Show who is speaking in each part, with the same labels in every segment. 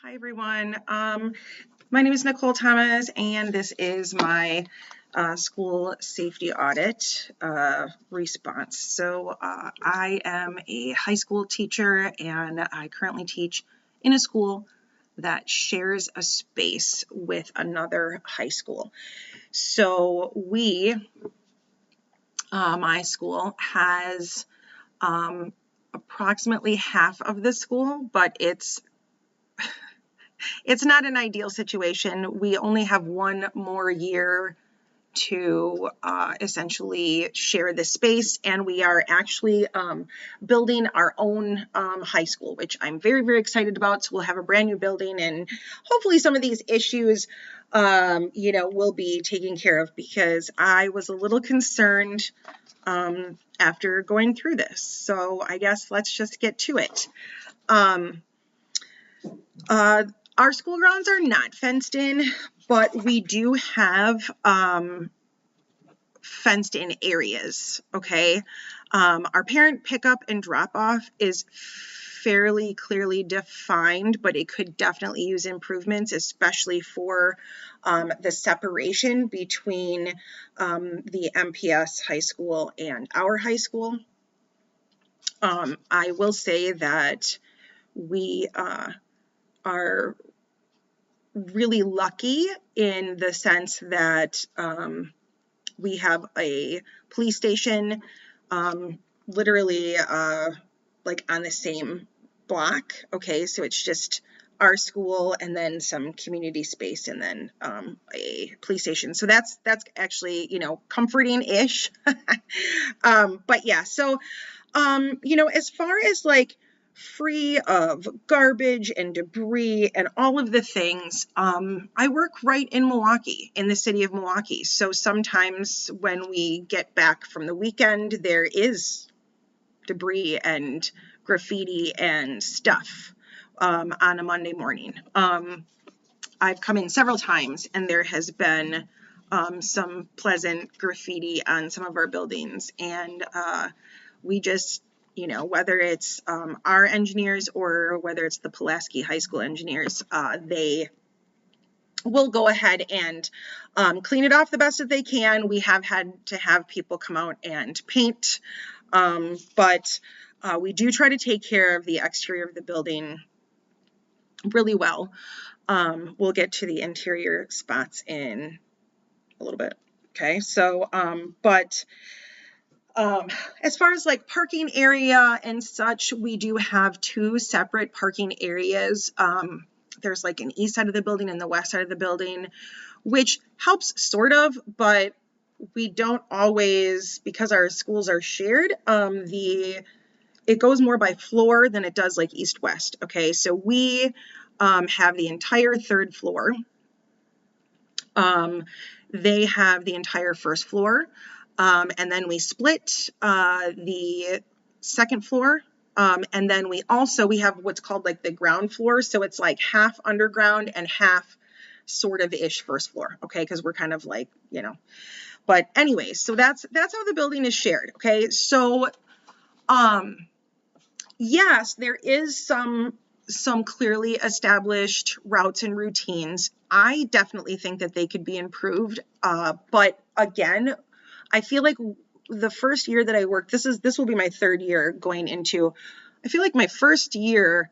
Speaker 1: Hi, everyone. My name is Nicole Thomas, and this is my school safety audit response. So I am a high school teacher, and I currently teach in a school that shares a space with another high school. So my school has approximately half of the school, but it's not an ideal situation. We only have one more year to essentially share the space, and we are actually building our own high school, which I'm very, very excited about. So we'll have a brand new building, and hopefully some of these issues will be taken care of, because I was a little concerned after going through this. So I guess let's just get to it. Our school grounds are not fenced in, but we do have fenced in areas, okay? Our parent pickup and drop off is fairly clearly defined, but it could definitely use improvements, especially for the separation between the MPS high school and our high school. I will say that we are really lucky in the sense that we have a police station literally like on the same block. Okay, so it's just our school and then some community space and then a police station. So that's actually, comforting-ish. But yeah, so as far as like free of garbage and debris and all of the things, I work right in Milwaukee, in the city of Milwaukee. So sometimes when we get back from the weekend, there is debris and graffiti and stuff on a Monday morning. I've come in several times, and there has been some pleasant graffiti on some of our buildings, and we just, whether it's our engineers or whether it's the Pulaski High School engineers, they will go ahead and clean it off the best that they can. We have had to have people come out and paint, but we do try to take care of the exterior of the building really well. We'll get to the interior spots in a little bit. Okay, so, as far as like parking area and such, we do have two separate parking areas. There's like an east side of the building and the west side of the building, which helps sort of, but we don't always, because our schools are shared, it goes more by floor than it does like east-west. Okay, so we have the entire third floor. They have the entire first floor. And then we split the second floor. And then we have what's called like the ground floor. So it's like half underground and half sort of ish first floor. Okay, because we're kind of like, but anyway, so that's how the building is shared. Okay, so yes, there is some clearly established routes and routines. I definitely think that they could be improved. But again, I feel like the first year that I worked, this will be my third year going into, I feel like my first year,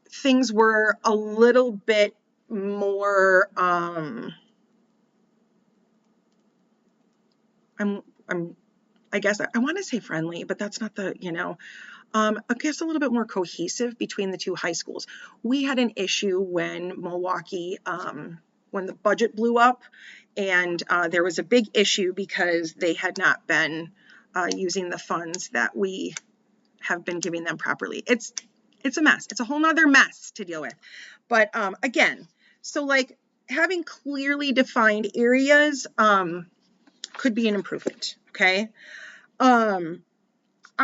Speaker 1: things were a little bit more, I guess I want to say friendly, but that's not the, I guess a little bit more cohesive between the two high schools. We had an issue when Milwaukee, when the budget blew up, and there was a big issue because they had not been using the funds that we have been giving them properly. It's a mess. It's a whole nother mess to deal with. But again, so like having clearly defined areas could be an improvement. Okay. I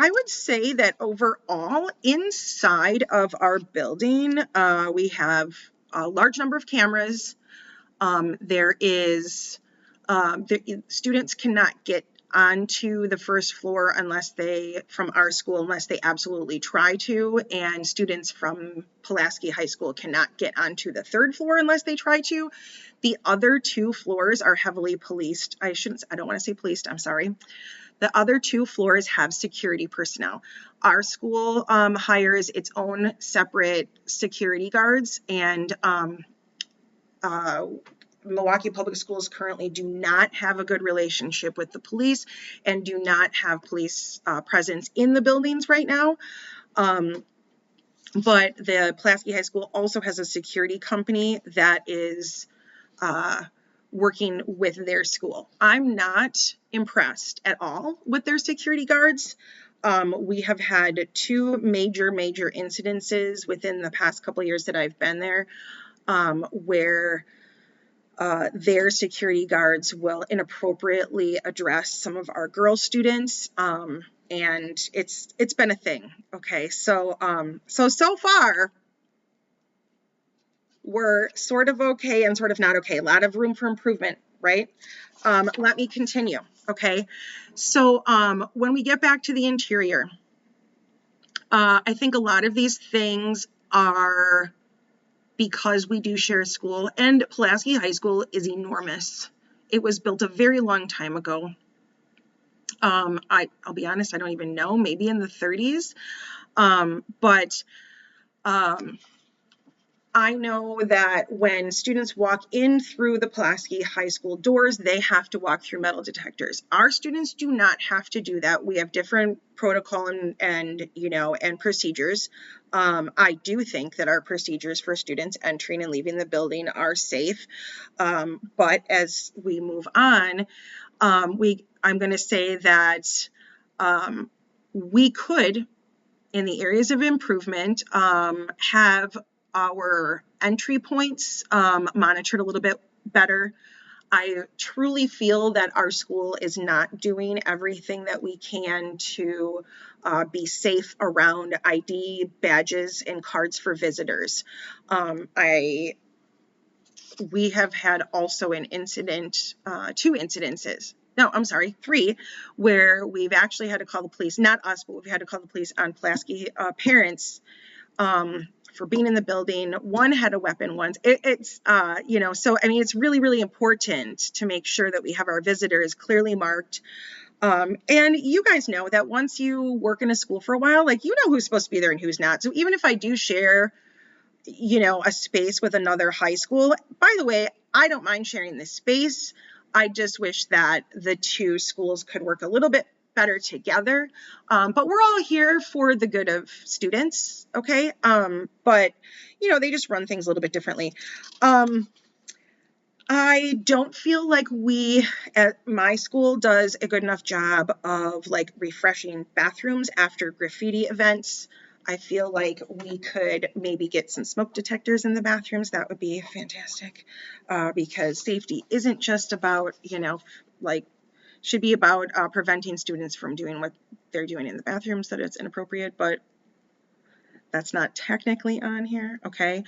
Speaker 1: would say that overall inside of our building, we have a large number of cameras. Students cannot get onto the first floor from our school unless they absolutely try to, and students from Pulaski High School cannot get onto the third floor unless they try to. The other 2 floors are heavily policed. I don't want to say policed, I'm sorry. The other 2 floors have security personnel. Our school hires its own separate security guards, and Milwaukee Public Schools currently do not have a good relationship with the police and do not have police presence in the buildings right now. But the Pulaski High School also has a security company that is working with their school. I'm not impressed at all with their security guards. We have had 2 major incidences within the past couple of years that I've been there, where their security guards will inappropriately address some of our girl students, and it's been a thing. Okay, so far we're sort of okay and sort of not okay. A lot of room for improvement, right? Let me continue. Okay, so when we get back to the interior, I think a lot of these things are because we do share a school, and Pulaski High School is enormous. It was built a very long time ago. I'll be honest, I don't even know, maybe in the 30s. But I know that when students walk in through the Pulaski High School doors, they have to walk through metal detectors. Our students do not have to do that. We have different protocol and procedures. I do think that our procedures for students entering and leaving the building are safe. But as we move on, I'm going to say that we could, in the areas of improvement, have our entry points monitored a little bit better. I truly feel that our school is not doing everything that we can to be safe around ID, badges, and cards for visitors. We have had also an incident, 2 incidences. No, I'm sorry, 3, where we've actually had to call the police, not us, but we've had to call the police on Pulaski parents for being in the building. One had a weapon, so I mean, it's really, really important to make sure that we have our visitors clearly marked. And you guys know that once you work in a school for a while, like, you know who's supposed to be there and who's not. So even if I do share, a space with another high school, by the way, I don't mind sharing this space. I just wish that the 2 schools could work a little bit better together. But we're all here for the good of students, okay? But, they just run things a little bit differently. I don't feel like we at my school does a good enough job of refreshing bathrooms after graffiti events. I feel like we could maybe get some smoke detectors in the bathrooms. That would be fantastic, because safety isn't just about, should be about preventing students from doing what they're doing in the bathrooms that it's inappropriate, but that's not technically on here, okay?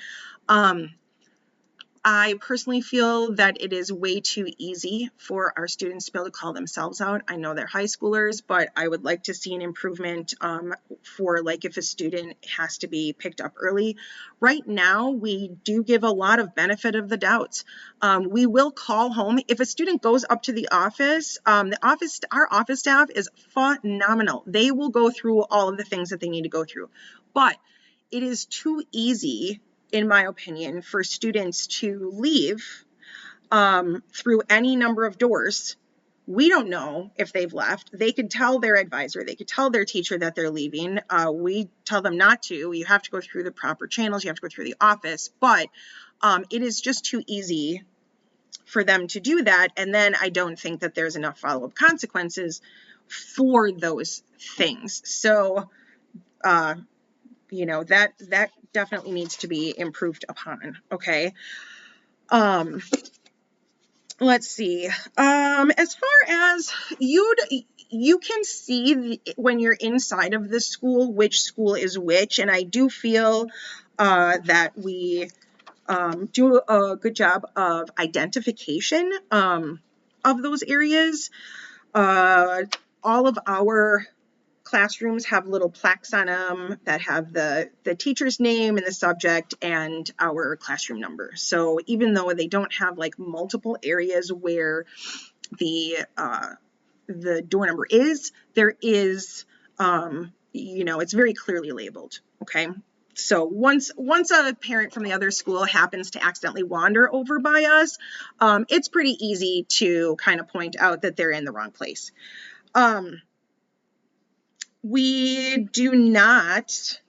Speaker 1: I personally feel that it is way too easy for our students to be able to call themselves out. I know they're high schoolers, but I would like to see an improvement for if a student has to be picked up early. Right now, we do give a lot of benefit of the doubts. We will call home. If a student goes up to the office, our office staff is phenomenal. They will go through all of the things that they need to go through. But it is too easy, in my opinion, for students to leave through any number of doors. We don't know if they've left. They could tell their advisor, they could tell their teacher that they're leaving. We tell them not to. You have to go through the proper channels. You have to go through the office. But it is just too easy for them to do that. And then I don't think that there's enough follow-up consequences for those things. So, that definitely needs to be improved upon. Okay. Let's see. As far as you can see when you're inside of the school, which school is which. And I do feel that we do a good job of identification of those areas. All of our classrooms have little plaques on them that have the teacher's name and the subject and our classroom number. So even though they don't have like multiple areas where the door number is, there is, it's very clearly labeled. Okay. So once a parent from the other school happens to accidentally wander over by us, it's pretty easy to kind of point out that they're in the wrong place. We do not,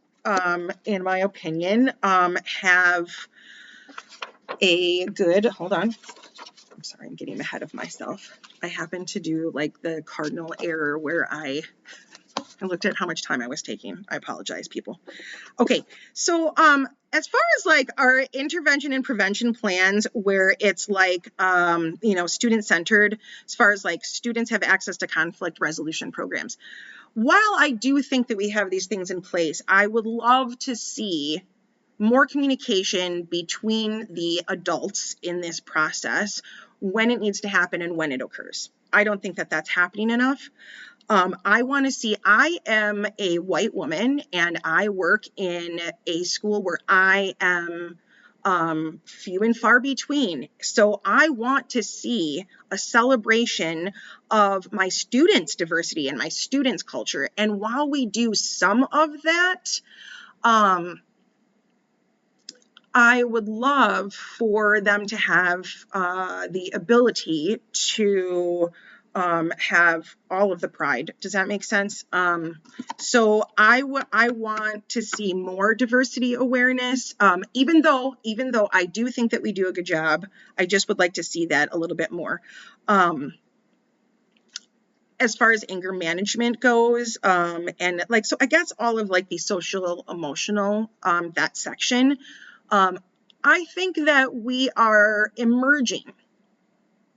Speaker 1: in my opinion, have a good, hold on. I'm sorry, I'm getting ahead of myself. I happened to do like the cardinal error where I looked at how much time I was taking. I apologize, people. Okay, so as far as like our intervention and prevention plans where it's like, student-centered, as far as like students have access to conflict resolution programs. While I do think that we have these things in place, I would love to see more communication between the adults in this process when it needs to happen and when it occurs. I don't think that that's happening enough. I want to see, I am a white woman and I work in a school where I am few and far between. So I want to see a celebration of my students' diversity and my students' culture. And while we do some of that, I would love for them to have the ability to have all of the pride. Does that make sense? So I want to see more diversity awareness, even though I do think that we do a good job. I just would like to see that a little bit more. As far as anger management goes, and like, so I guess all of like the social emotional, that section, I think that we are emerging.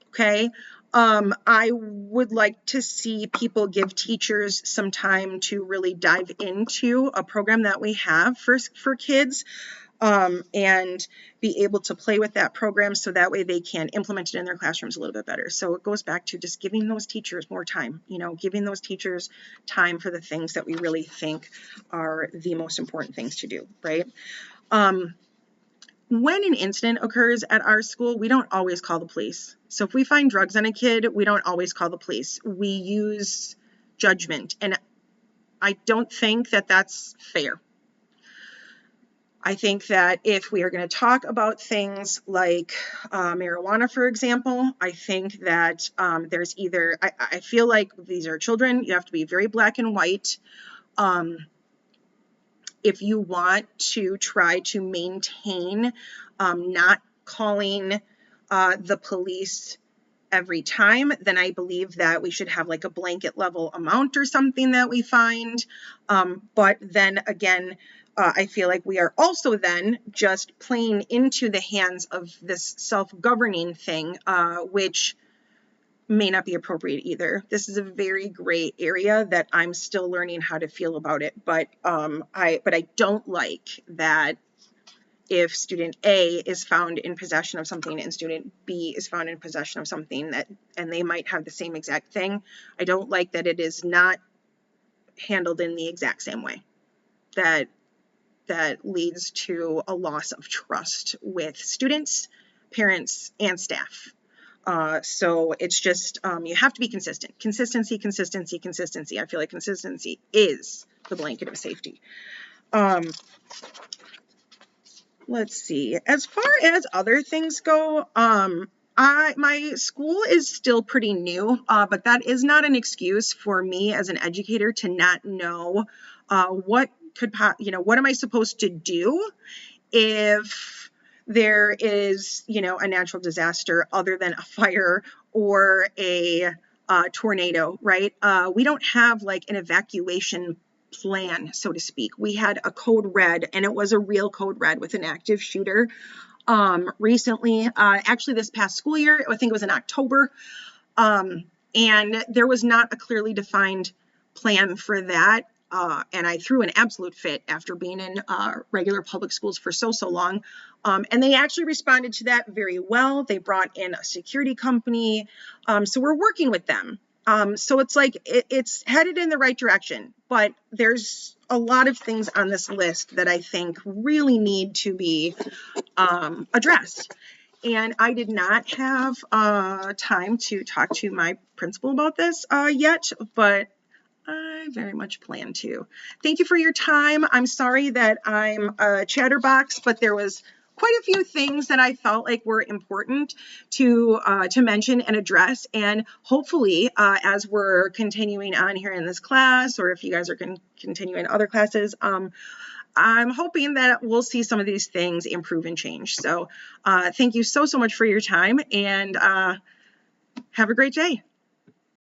Speaker 1: Okay. I would like to see people give teachers some time to really dive into a program that we have for kids, and be able to play with that program so that way they can implement it in their classrooms a little bit better. So it goes back to just giving those teachers more time, giving those teachers time for the things that we really think are the most important things to do, right? When an incident occurs at our school, we don't always call the police. So if we find drugs on a kid, we don't always call the police. We use judgment, and I don't think that that's fair. I think that if we are going to talk about things like marijuana, for example, I think that there's either, I feel like these are children, you have to be very black and white. If you want to try to maintain not calling the police every time, then I believe that we should have like a blanket level amount or something that we find. But then again, I feel like we are also then just playing into the hands of this self-governing thing, which may not be appropriate either. This is a very gray area that I'm still learning how to feel about it. But I don't like that if student A is found in possession of something and student B is found in possession of something and they might have the same exact thing. I don't like that it is not handled in the exact same way. That leads to a loss of trust with students, parents, and staff. So it's just, you have to be consistent. Consistency. I feel like consistency is the blanket of safety. Let's see. As far as other things go, my school is still pretty new, but that is not an excuse for me as an educator to not know what am I supposed to do if there is, a natural disaster other than a fire or a tornado, right? We don't have like an evacuation plan, so to speak. We had a code red, and it was a real code red with an active shooter recently, actually this past school year. I think it was in October, and there was not a clearly defined plan for that. And I threw an absolute fit after being in regular public schools for so long. And they actually responded to that very well. They brought in a security company. So we're working with them. So it's like it's headed in the right direction, but there's a lot of things on this list that I think really need to be addressed. And I did not have time to talk to my principal about this yet, but I very much plan to. Thank you for your time. I'm sorry that I'm a chatterbox, but there was quite a few things that I felt like were important to mention and address. And hopefully, as we're continuing on here in this class, or if you guys are continuing other classes, I'm hoping that we'll see some of these things improve and change. So thank you so much for your time, and have a great day.